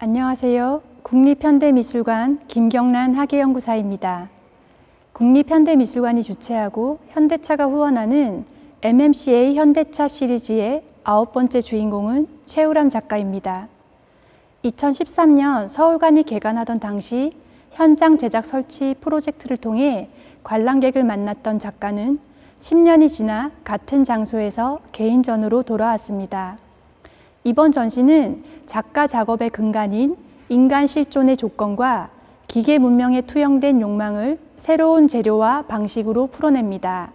안녕하세요. 국립현대미술관 김경란 학예연구사입니다. 국립현대미술관이 주최하고 현대차가 후원하는 MMCA 현대차 시리즈의 9번째 주인공은 최우람 작가입니다. 2013년 서울관이 개관하던 당시 현장 제작 설치 프로젝트를 통해 관람객을 만났던 작가는 10년이 지나 같은 장소에서 개인전으로 돌아왔습니다. 이번 전시는 작가 작업의 근간인 인간 실존의 조건과 기계 문명에 투영된 욕망을 새로운 재료와 방식으로 풀어냅니다.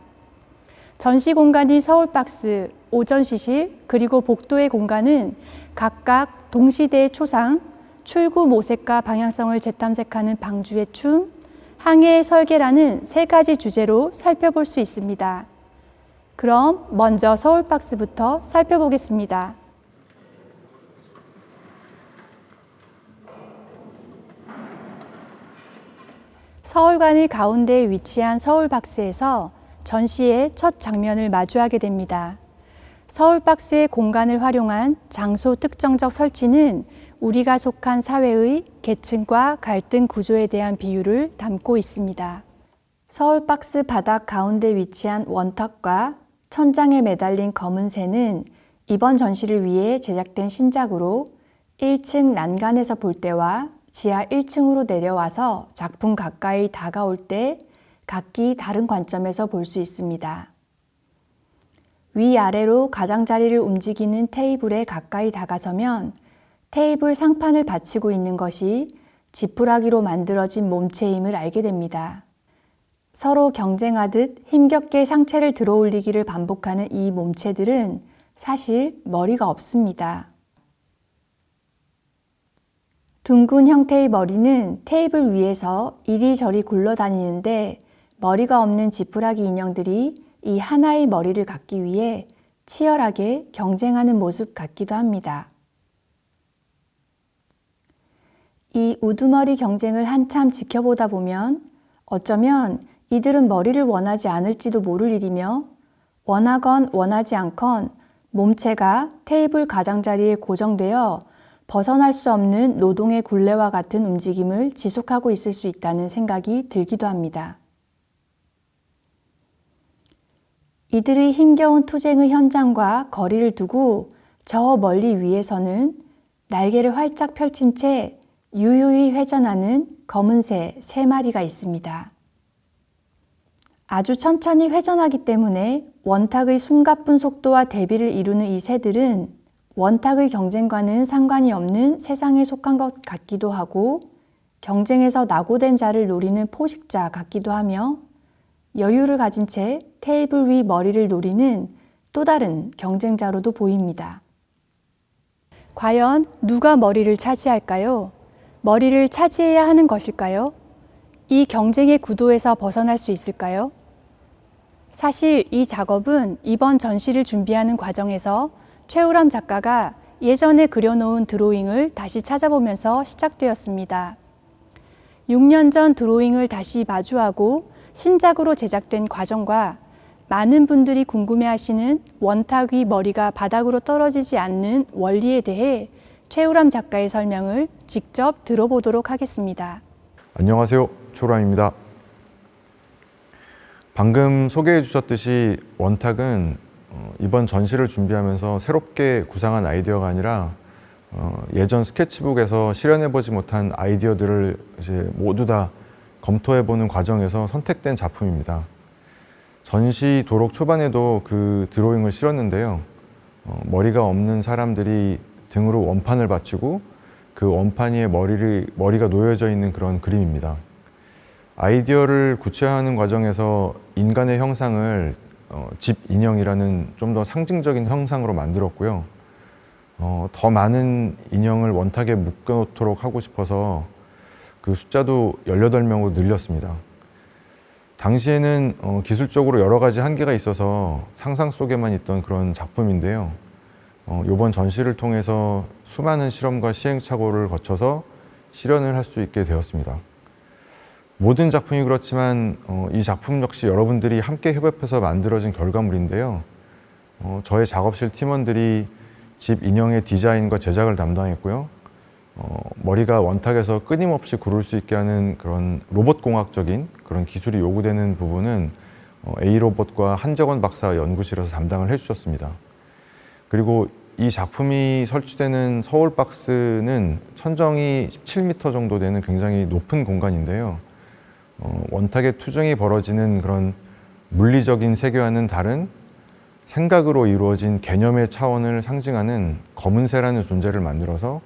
전시 공간이 서울박스, 오전시실, 그리고 복도의 공간은 각각 동시대의 초상, 출구 모색과 방향성을 재탐색하는 방주의 춤, 항해의 설계라는 세 가지 주제로 살펴볼 수 있습니다. 그럼 먼저 서울박스부터 살펴보겠습니다. 서울관을 가운데에 위치한 서울박스에서 전시의 첫 장면을 마주하게 됩니다. 서울박스의 공간을 활용한 장소 특정적 설치는 우리가 속한 사회의 계층과 갈등 구조에 대한 비유를 담고 있습니다. 서울박스 바닥 가운데 위치한 원탁과 천장에 매달린 검은 새는 이번 전시를 위해 제작된 신작으로 1층 난간에서 볼 때와 지하 1층으로 내려와서 작품 가까이 다가올 때 각기 다른 관점에서 볼 수 있습니다. 위아래로 가장자리를 움직이는 테이블에 가까이 다가서면 테이블 상판을 받치고 있는 것이 지푸라기로 만들어진 몸체임을 알게 됩니다. 서로 경쟁하듯 힘겹게 상체를 들어올리기를 반복하는 이 몸체들은 사실 머리가 없습니다. 둥근 형태의 머리는 테이블 위에서 이리저리 굴러다니는데 머리가 없는 지푸라기 인형들이 이 하나의 머리를 갖기 위해 치열하게 경쟁하는 모습 같기도 합니다. 이 우두머리 경쟁을 한참 지켜보다 보면 어쩌면 이들은 머리를 원하지 않을지도 모를 일이며 원하건 원하지 않건 몸체가 테이블 가장자리에 고정되어 벗어날 수 없는 노동의 굴레와 같은 움직임을 지속하고 있을 수 있다는 생각이 들기도 합니다. 이들의 힘겨운 투쟁의 현장과 거리를 두고 저 멀리 위에서는 날개를 활짝 펼친 채 유유히 회전하는 검은 새 3마리가 있습니다. 아주 천천히 회전하기 때문에 원탁의 숨가쁜 속도와 대비를 이루는 이 새들은 원탁의 경쟁과는 상관이 없는 세상에 속한 것 같기도 하고 경쟁에서 낙오된 자를 노리는 포식자 같기도 하며 여유를 가진 채 테이블 위 머리를 노리는 또 다른 경쟁자로도 보입니다. 과연 누가 머리를 차지할까요? 머리를 차지해야 하는 것일까요? 이 경쟁의 구도에서 벗어날 수 있을까요? 사실 이 작업은 이번 전시를 준비하는 과정에서 최우람 작가가 예전에 그려놓은 드로잉을 다시 찾아보면서 시작되었습니다. 6년 전 드로잉을 다시 마주하고 신작으로 제작된 과정과 많은 분들이 궁금해하시는 원탁 위 머리가 바닥으로 떨어지지 않는 원리에 대해 최우람 작가의 설명을 직접 들어보도록 하겠습니다. 안녕하세요. 최우람입니다. 방금 소개해 주셨듯이 원탁은 이번 전시를 준비하면서 새롭게 구상한 아이디어가 아니라 예전 스케치북에서 실현해보지 못한 아이디어들을 이제 모두 다 검토해보는 과정에서 선택된 작품입니다. 전시 도록 초반에도 그 드로잉을 실었는데요. 머리가 없는 사람들이 등으로 원판을 받치고 그 원판 위에 머리가 놓여져 있는 그런 그림입니다. 아이디어를 구체화하는 과정에서 인간의 형상을 집 인형이라는 좀 더 상징적인 형상으로 만들었고요. 더 많은 인형을 원탁에 묶어놓도록 하고 싶어서 그 숫자도 18명으로 늘렸습니다. 당시에는 기술적으로 여러 가지 한계가 있어서 상상 속에만 있던 그런 작품인데요. 이번 전시를 통해서 수많은 실험과 시행착오를 거쳐서 실현을 할 수 있게 되었습니다. 모든 작품이 그렇지만 이 작품 역시 여러분들이 함께 협업해서 만들어진 결과물인데요. 저의 작업실 팀원들이 집 인형의 디자인과 제작을 담당했고요. 머리가 원탁에서 끊임없이 구를 수 있게 하는 그런 로봇공학적인 그런 기술이 요구되는 부분은 A로봇과 한재권 박사 연구실에서 담당을 해주셨습니다. 그리고 이 작품이 설치되는 서울박스는 천정이 17m 정도 되는 굉장히 높은 공간인데요. 원탁의 투정이 벌어지는 그런 물리적인 세계와는 다른 생각으로 이루어진 개념의 차원을 상징하는 검은새라는 존재를 만들어서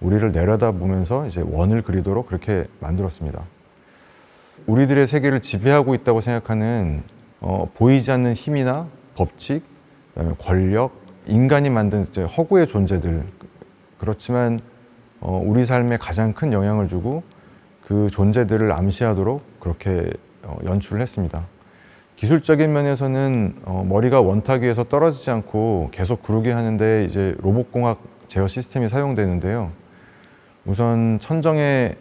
우리를 내려다보면서 이제 원을 그리도록 그렇게 만들었습니다. 우리들의 세계를 지배하고 있다고 생각하는 보이지 않는 힘이나 법칙, 그다음에 권력, 인간이 만든 이제 허구의 존재들, 그렇지만 우리 삶에 가장 큰 영향을 주고 그 존재들을 암시하도록 그렇게 연출을 했습니다. 기술적인 면에서는 머리가 원탁 위에서 떨어지지 않고 계속 구르게 하는데 이제 로봇공학 제어 시스템이 사용되는데요. 우선 천정의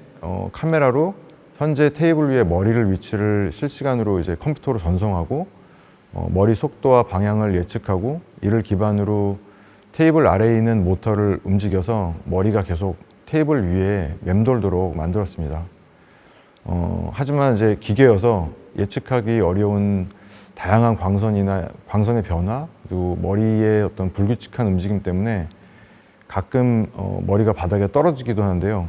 카메라로 현재 테이블 위에 머리를 위치를 실시간으로 이제 컴퓨터로 전송하고 머리 속도와 방향을 예측하고 이를 기반으로 테이블 아래에 있는 모터를 움직여서 머리가 계속 테이블 위에 맴돌도록 만들었습니다. 하지만 이제 기계여서 예측하기 어려운 다양한 광선의 변화, 그리고 머리의 어떤 불규칙한 움직임 때문에 가끔 머리가 바닥에 떨어지기도 하는데요.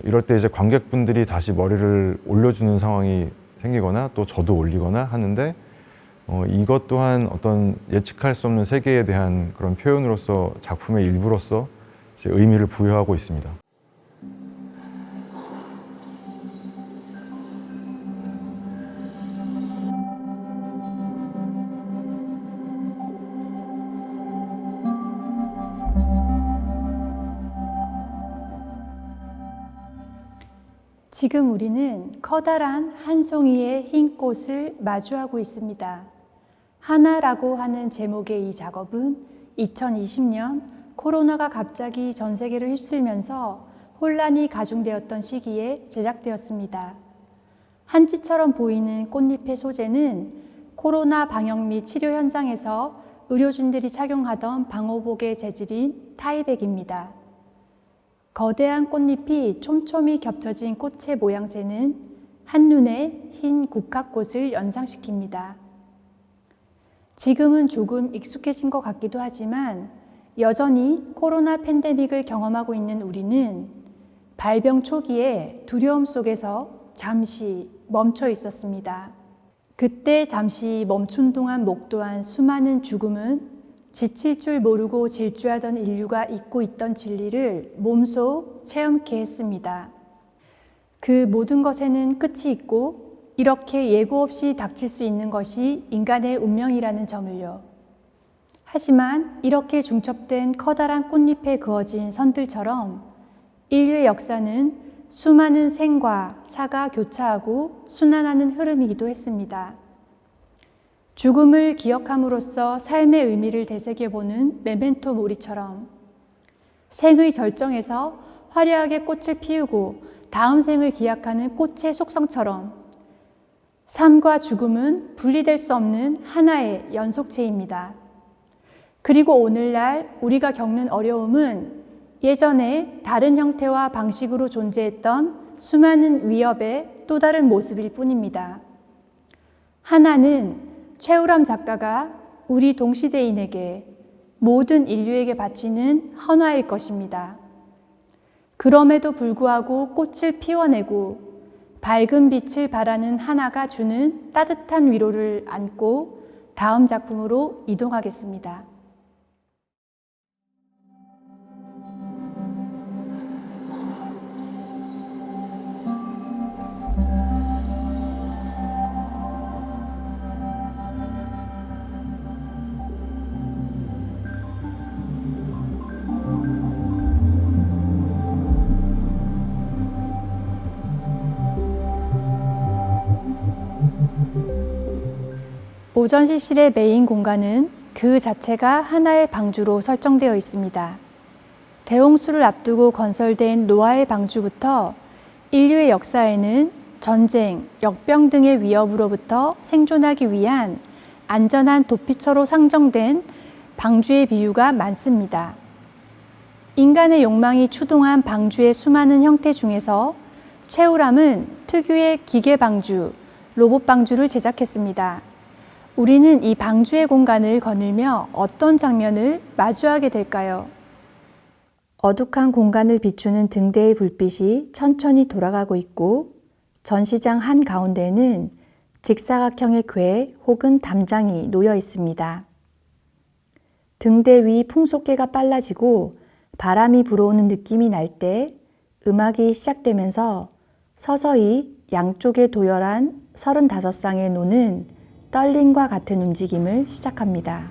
이럴 때 이제 관객분들이 다시 머리를 올려주는 상황이 생기거나 또 저도 올리거나 하는데 이것 또한 어떤 예측할 수 없는 세계에 대한 그런 표현으로서 작품의 일부로서 이제 의미를 부여하고 있습니다. 지금 우리는 커다란 한 송이의 흰 꽃을 마주하고 있습니다. 하나라고 하는 제목의 이 작업은 2020년 코로나가 갑자기 전 세계를 휩쓸면서 혼란이 가중되었던 시기에 제작되었습니다. 한지처럼 보이는 꽃잎의 소재는 코로나 방역 및 치료 현장에서 의료진들이 착용하던 방호복의 재질인 타이백입니다. 거대한 꽃잎이 촘촘히 겹쳐진 꽃의 모양새는 한눈에 흰 국화꽃을 연상시킵니다. 지금은 조금 익숙해진 것 같기도 하지만 여전히 코로나 팬데믹을 경험하고 있는 우리는 발병 초기에 두려움 속에서 잠시 멈춰 있었습니다. 그때 잠시 멈춘 동안 목도한 수많은 죽음은 지칠 줄 모르고 질주하던 인류가 잊고 있던 진리를 몸소 체험케 했습니다. 그 모든 것에는 끝이 있고 이렇게 예고 없이 닥칠 수 있는 것이 인간의 운명이라는 점을요. 하지만 이렇게 중첩된 커다란 꽃잎에 그어진 선들처럼 인류의 역사는 수많은 생과 사가 교차하고 순환하는 흐름이기도 했습니다. 죽음을 기억함으로써 삶의 의미를 되새겨보는 메멘토 모리처럼 생의 절정에서 화려하게 꽃을 피우고 다음 생을 기약하는 꽃의 속성처럼 삶과 죽음은 분리될 수 없는 하나의 연속체입니다. 그리고 오늘날 우리가 겪는 어려움은 예전에 다른 형태와 방식으로 존재했던 수많은 위협의 또 다른 모습일 뿐입니다. 하나는 최우람 작가가 우리 동시대인에게 모든 인류에게 바치는 헌화일 것입니다. 그럼에도 불구하고 꽃을 피워내고 밝은 빛을 발하는 하나가 주는 따뜻한 위로를 안고 다음 작품으로 이동하겠습니다. 오전시실의 메인 공간은 그 자체가 하나의 방주로 설정되어 있습니다. 대홍수를 앞두고 건설된 노아의 방주부터 인류의 역사에는 전쟁, 역병 등의 위협으로부터 생존하기 위한 안전한 도피처로 상정된 방주의 비유가 많습니다. 인간의 욕망이 추동한 방주의 수많은 형태 중에서 최우람은 특유의 기계 방주, 로봇 방주를 제작했습니다. 우리는 이 방주의 공간을 거닐며 어떤 장면을 마주하게 될까요? 어둑한 공간을 비추는 등대의 불빛이 천천히 돌아가고 있고 전시장 한가운데에는 직사각형의 궤 혹은 담장이 놓여 있습니다. 등대 위 풍속계가 빨라지고 바람이 불어오는 느낌이 날 때 음악이 시작되면서 서서히 양쪽에 도열한 35쌍의 노는 떨림과 같은 움직임을 시작합니다.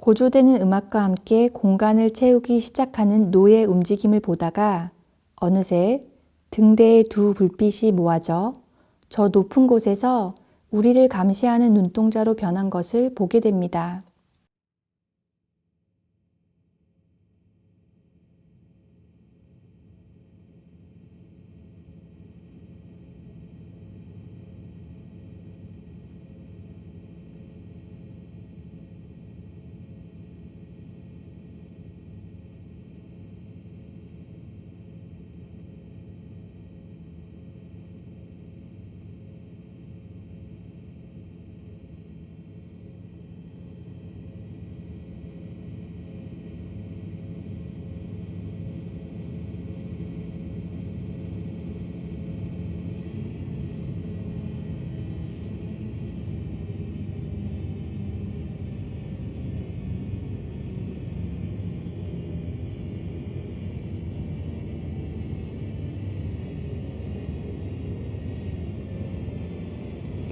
고조되는 음악과 함께 공간을 채우기 시작하는 노의 움직임을 보다가 어느새 등대의 두 불빛이 모아져 저 높은 곳에서 우리를 감시하는 눈동자로 변한 것을 보게 됩니다.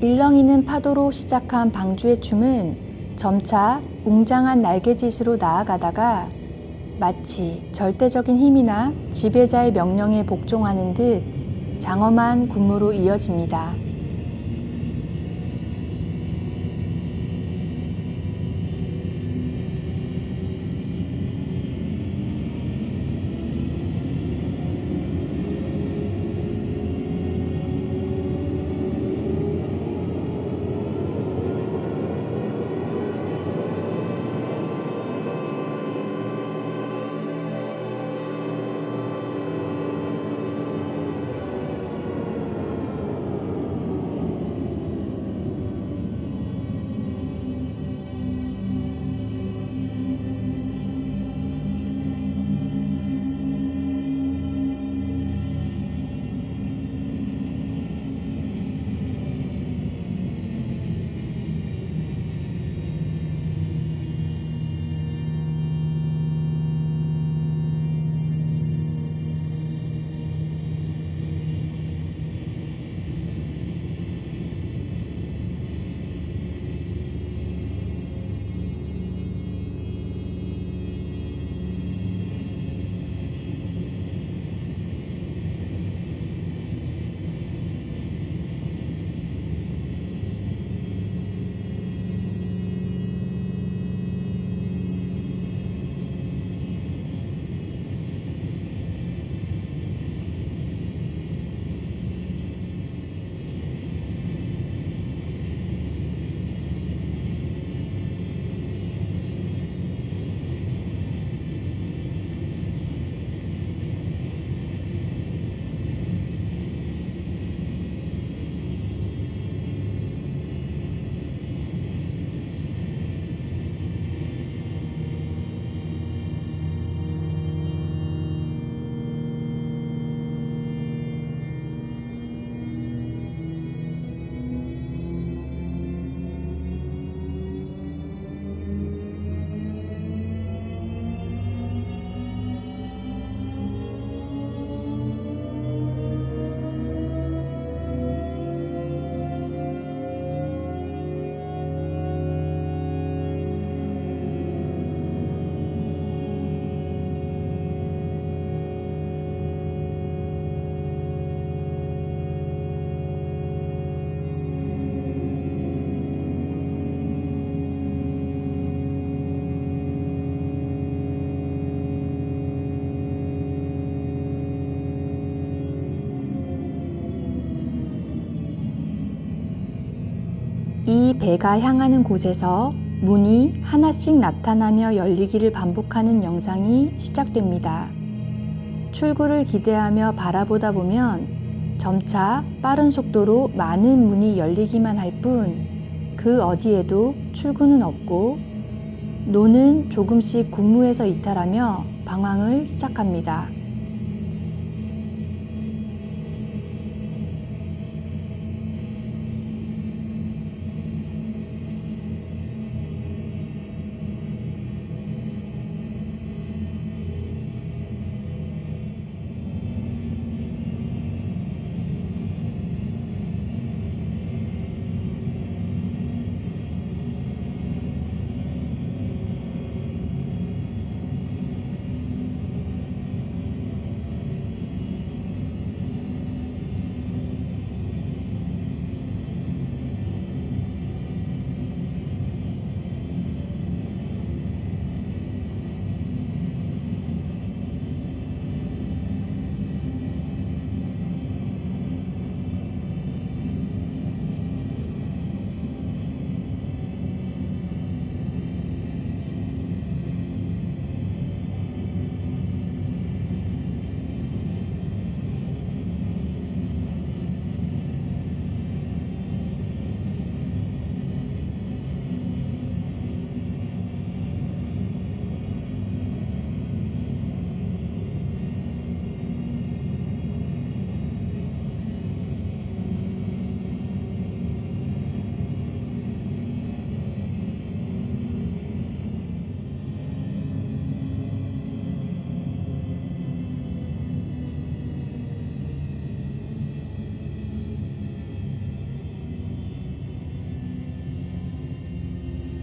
일렁이는 파도로 시작한 방주의 춤은 점차 웅장한 날개짓으로 나아가다가 마치 절대적인 힘이나 지배자의 명령에 복종하는 듯 장엄한 군무로 이어집니다. 배가 향하는 곳에서 문이 하나씩 나타나며 열리기를 반복하는 영상이 시작됩니다. 출구를 기대하며 바라보다 보면 점차 빠른 속도로 많은 문이 열리기만 할 뿐 그 어디에도 출구는 없고 노는 조금씩 군무에서 이탈하며 방황을 시작합니다.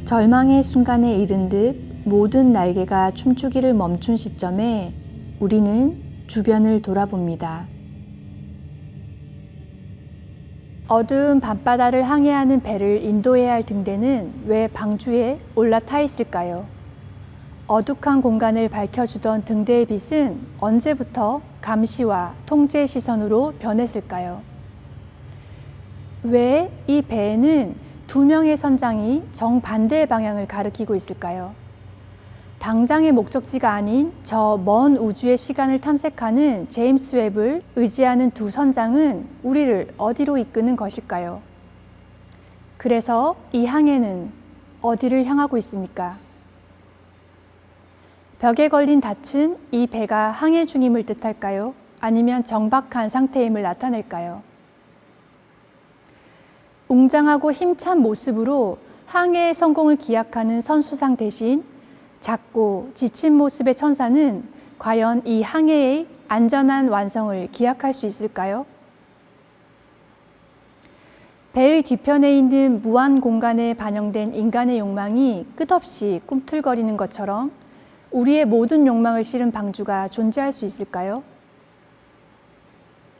절망의 순간에 이른 듯 모든 날개가 춤추기를 멈춘 시점에 우리는 주변을 돌아봅니다. 어두운 밤바다를 항해하는 배를 인도해야 할 등대는 왜 방주에 올라타 있을까요? 어둑한 공간을 밝혀주던 등대의 빛은 언제부터 감시와 통제의 시선으로 변했을까요? 왜 이 배에는 두 명의 선장이 정반대의 방향을 가리키고 있을까요? 당장의 목적지가 아닌 저 먼 우주의 시간을 탐색하는 제임스 웹을 의지하는 두 선장은 우리를 어디로 이끄는 것일까요? 그래서 이 항해는 어디를 향하고 있습니까? 벽에 걸린 닻은 이 배가 항해 중임을 뜻할까요? 아니면 정박한 상태임을 나타낼까요? 웅장하고 힘찬 모습으로 항해의 성공을 기약하는 선수상 대신 작고 지친 모습의 천사는 과연 이 항해의 안전한 완성을 기약할 수 있을까요? 배의 뒤편에 있는 무한 공간에 반영된 인간의 욕망이 끝없이 꿈틀거리는 것처럼 우리의 모든 욕망을 실은 방주가 존재할 수 있을까요?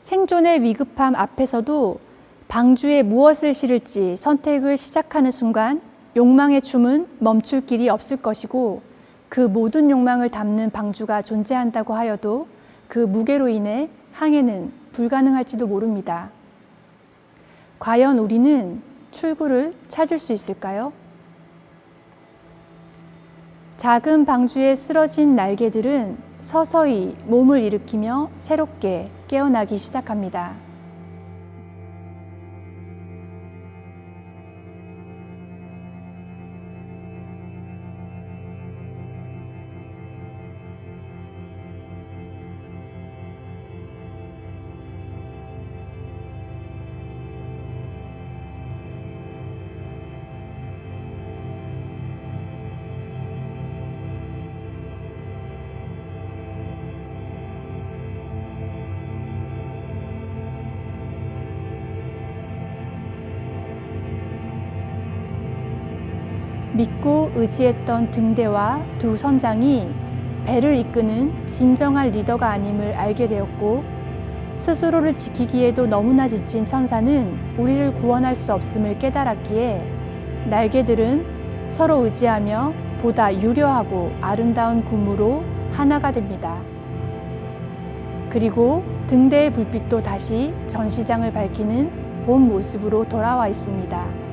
생존의 위급함 앞에서도 방주에 무엇을 실을지 선택을 시작하는 순간 욕망의 춤은 멈출 길이 없을 것이고 그 모든 욕망을 담는 방주가 존재한다고 하여도 그 무게로 인해 항해는 불가능할지도 모릅니다. 과연 우리는 출구를 찾을 수 있을까요? 작은 방주에 쓰러진 날개들은 서서히 몸을 일으키며 새롭게 깨어나기 시작합니다. 믿고 의지했던 등대와 두 선장이 배를 이끄는 진정한 리더가 아님을 알게 되었고 스스로를 지키기에도 너무나 지친 천사는 우리를 구원할 수 없음을 깨달았기에 날개들은 서로 의지하며 보다 유려하고 아름다운 군무로 하나가 됩니다. 그리고 등대의 불빛도 다시 전시장을 밝히는 본 모습으로 돌아와 있습니다.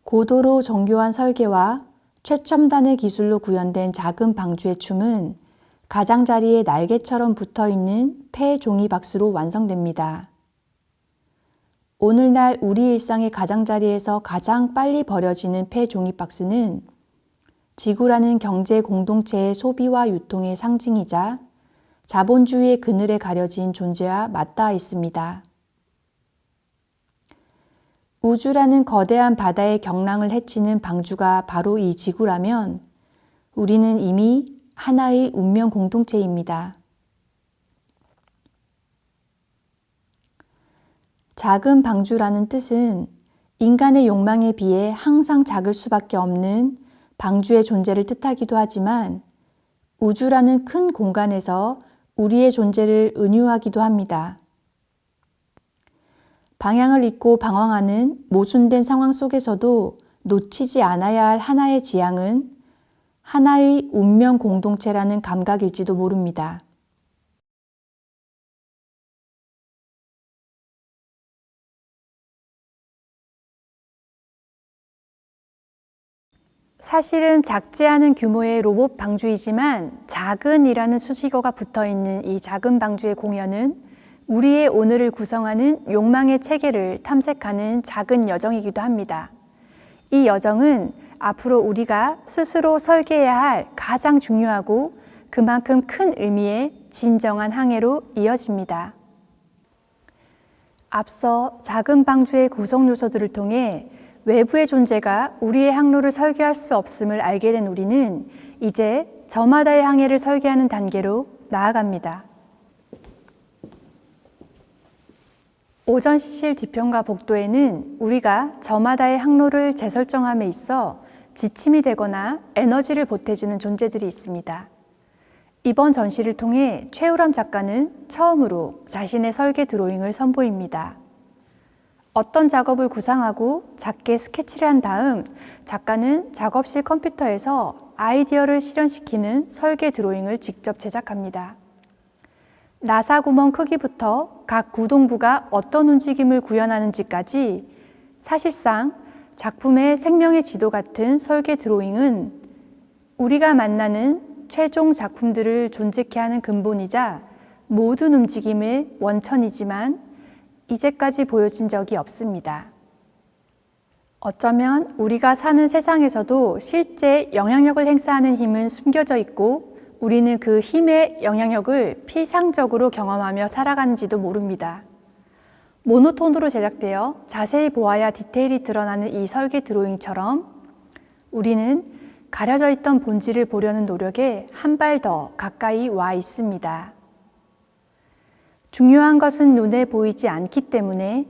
고도로 정교한 설계와 최첨단의 기술로 구현된 작은 방주의 춤은 가장자리에 날개처럼 붙어있는 폐 종이박스로 완성됩니다. 오늘날 우리 일상의 가장자리에서 가장 빨리 버려지는 폐 종이박스는 지구라는 경제 공동체의 소비와 유통의 상징이자 자본주의의 그늘에 가려진 존재와 맞닿아 있습니다. 우주라는 거대한 바다의 경랑을 해치는 방주가 바로 이 지구라면 우리는 이미 하나의 운명 공동체입니다. 작은 방주라는 뜻은 인간의 욕망에 비해 항상 작을 수밖에 없는 방주의 존재를 뜻하기도 하지만 우주라는 큰 공간에서 우리의 존재를 은유하기도 합니다. 방향을 잃고 방황하는 모순된 상황 속에서도 놓치지 않아야 할 하나의 지향은 하나의 운명 공동체라는 감각일지도 모릅니다. 사실은 작지 않은 규모의 로봇 방주이지만 작은이라는 수식어가 붙어있는 이 작은 방주의 공연은 우리의 오늘을 구성하는 욕망의 체계를 탐색하는 작은 여정이기도 합니다. 이 여정은 앞으로 우리가 스스로 설계해야 할 가장 중요하고 그만큼 큰 의미의 진정한 항해로 이어집니다. 앞서 작은 방주의 구성 요소들을 통해 외부의 존재가 우리의 항로를 설계할 수 없음을 알게 된 우리는 이제 저마다의 항해를 설계하는 단계로 나아갑니다. 오전 시실 뒤편과 복도에는 우리가 저마다의 항로를 재설정함에 있어 지침이 되거나 에너지를 보태주는 존재들이 있습니다. 이번 전시를 통해 최우람 작가는 처음으로 자신의 설계 드로잉을 선보입니다. 어떤 작업을 구상하고 작게 스케치를 한 다음 작가는 작업실 컴퓨터에서 아이디어를 실현시키는 설계 드로잉을 직접 제작합니다. 나사 구멍 크기부터 각 구동부가 어떤 움직임을 구현하는지까지 사실상 작품의 생명의 지도 같은 설계 드로잉은 우리가 만나는 최종 작품들을 존재케 하는 근본이자 모든 움직임의 원천이지만 이제까지 보여진 적이 없습니다. 어쩌면 우리가 사는 세상에서도 실제 영향력을 행사하는 힘은 숨겨져 있고 우리는 그 힘의 영향력을 피상적으로 경험하며 살아가는지도 모릅니다. 모노톤으로 제작되어 자세히 보아야 디테일이 드러나는 이 설계 드로잉처럼 우리는 가려져 있던 본질을 보려는 노력에 한 발 더 가까이 와 있습니다. 중요한 것은 눈에 보이지 않기 때문에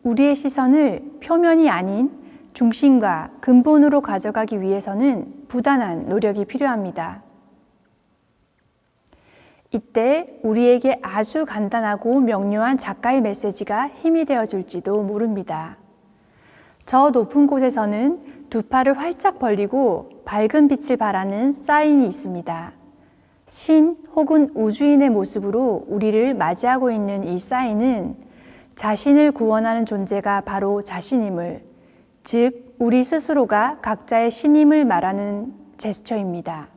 우리의 시선을 표면이 아닌 중심과 근본으로 가져가기 위해서는 부단한 노력이 필요합니다. 이때 우리에게 아주 간단하고 명료한 작가의 메시지가 힘이 되어줄지도 모릅니다. 저 높은 곳에서는 두 팔을 활짝 벌리고 밝은 빛을 발하는 사인이 있습니다. 신 혹은 우주인의 모습으로 우리를 맞이하고 있는 이 사인은 자신을 구원하는 존재가 바로 자신임을, 즉 우리 스스로가 각자의 신임을 말하는 제스처입니다.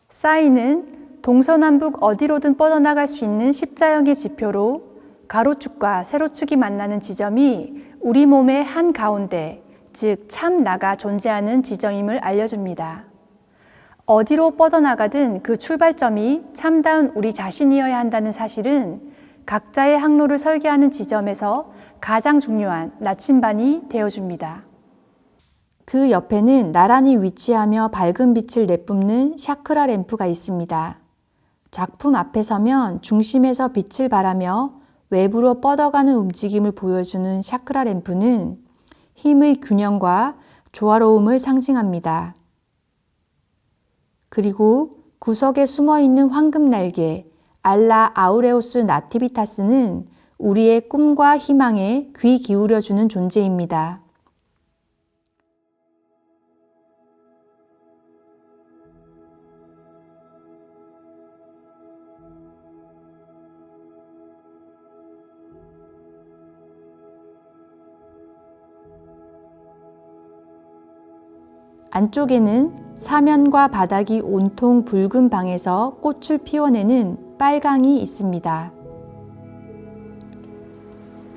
사인은 동서남북 어디로든 뻗어나갈 수 있는 십자형의 지표로 가로축과 세로축이 만나는 지점이 우리 몸의 한가운데, 즉 참 나가 존재하는 지점임을 알려줍니다. 어디로 뻗어나가든 그 출발점이 참다운 우리 자신이어야 한다는 사실은 각자의 항로를 설계하는 지점에서 가장 중요한 나침반이 되어줍니다. 그 옆에는 나란히 위치하며 밝은 빛을 내뿜는 샤크라 램프가 있습니다. 작품 앞에 서면 중심에서 빛을 발하며 외부로 뻗어가는 움직임을 보여주는 샤크라 램프는 힘의 균형과 조화로움을 상징합니다. 그리고 구석에 숨어있는 황금 날개 알라 아우레오스 나티비타스는 우리의 꿈과 희망에 귀 기울여주는 존재입니다. 안쪽에는 사면과 바닥이 온통 붉은 방에서 꽃을 피워내는 빨강이 있습니다.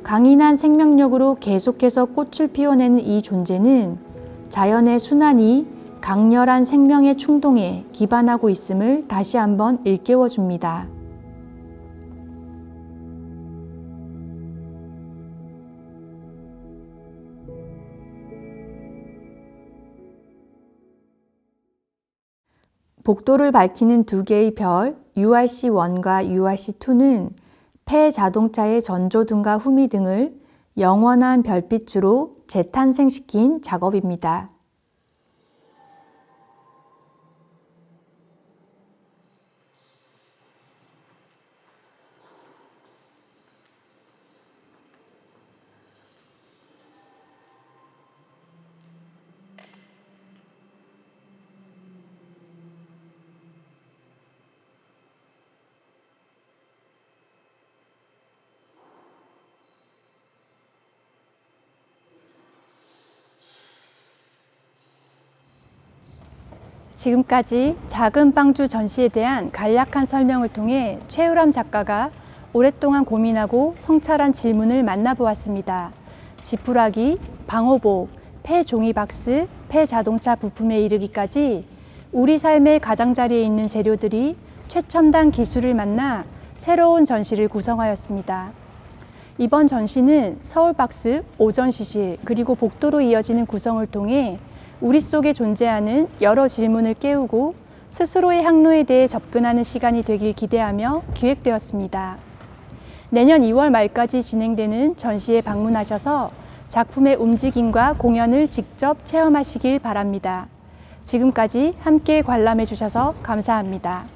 강인한 생명력으로 계속해서 꽃을 피워내는 이 존재는 자연의 순환이 강렬한 생명의 충동에 기반하고 있음을 다시 한번 일깨워 줍니다. 복도를 밝히는 두 개의 별, URC1과 URC2는 폐 자동차의 전조등과 후미 등을 영원한 별빛으로 재탄생시킨 작업입니다. 지금까지 작은 빵주 전시에 대한 간략한 설명을 통해 최우람 작가가 오랫동안 고민하고 성찰한 질문을 만나보았습니다. 지푸라기, 방호복, 폐종이박스, 폐자동차 부품에 이르기까지 우리 삶의 가장자리에 있는 재료들이 최첨단 기술을 만나 새로운 전시를 구성하였습니다. 이번 전시는 서울박스, 오전시실, 그리고 복도로 이어지는 구성을 통해 우리 속에 존재하는 여러 질문을 깨우고 스스로의 항로에 대해 접근하는 시간이 되길 기대하며 기획되었습니다. 내년 2월 말까지 진행되는 전시에 방문하셔서 작품의 움직임과 공연을 직접 체험하시길 바랍니다. 지금까지 함께 관람해 주셔서 감사합니다.